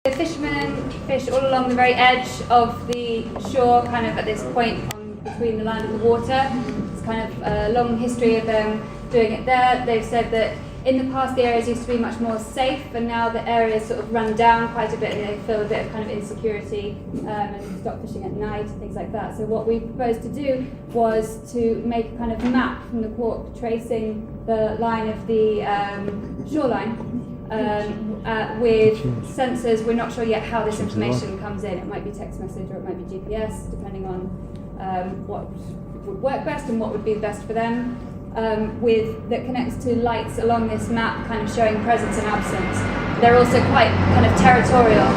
The fishermen fish all along the very edge of the shore, kind of at this point between the land and the water. It's kind of a long history of them doing it there. They've said that in the past the areas used to be much more safe, and now the areas sort of run down quite a bit and they feel a bit of kind of insecurity and stop fishing at night and things like that. So what we proposed to do was to make a kind of map from the cork tracing the line of the shoreline with sensors. We're not sure yet how this information comes in. It might be text message or it might be GPS, depending on what would work best and what would be best for them. That connects to lights along this map, kind of showing presence and absence. They're also quite kind of territorial.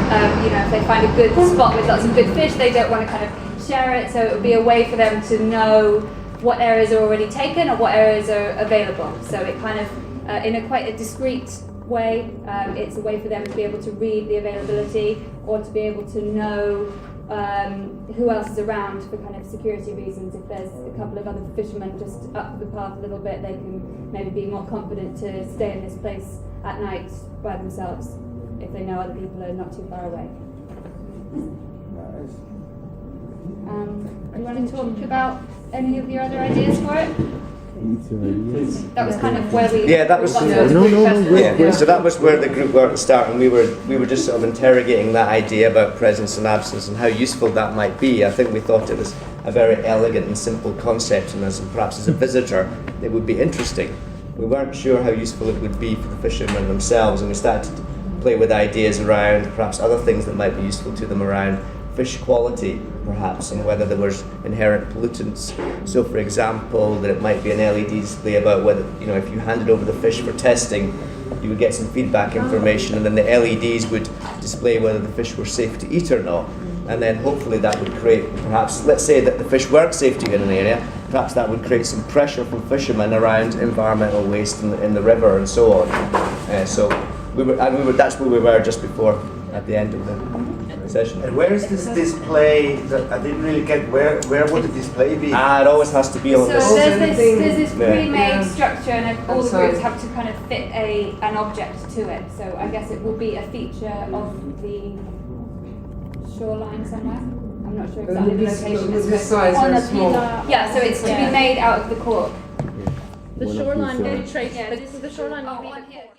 If they find a good spot with lots of good fish, they don't want to kind of share it. So it would be a way for them to know what areas are already taken or what areas are available. So it kind of, in a quite a discrete way, it's a way for them to be able to read the availability or to be able to know who else is around for kind of security reasons. If there's a couple of other fishermen just up the path a little bit, they can maybe be more confident to stay in this place at night by themselves if they know other people are not too far away. Do you want to talk about any of your other ideas for it? That was kind of where we... Yeah, that was... So that was where the group were at the start, and we were just sort of interrogating that idea about presence and absence and how useful that might be. I think we thought it was a very elegant and simple concept, and perhaps as a visitor it would be interesting. We weren't sure how useful it would be for the fishermen themselves, and we started to play with ideas around perhaps other things that might be useful to them around fish quality, perhaps, and whether there was inherent pollutants. So, for example, that it might be an LED display about whether, if you handed over the fish for testing, you would get some feedback information, and then the LEDs would display whether the fish were safe to eat or not. And then hopefully that would create, perhaps, let's say that the fish weren't safe to eat in an area, perhaps that would create some pressure from fishermen around environmental waste in the river and so on. That's where we were just before, at the end of the session. And where is this display? I didn't really get where would the display be? It always has to be on this. So there's this pre-made structure, and all the groups have to kind of fit an object to it. So I guess it will be a feature of the shoreline somewhere. I'm not sure exactly the location. This size on very a small. Yeah, so it's to be made out of the cork. The shoreline will trace. Yeah, The shoreline will be on here.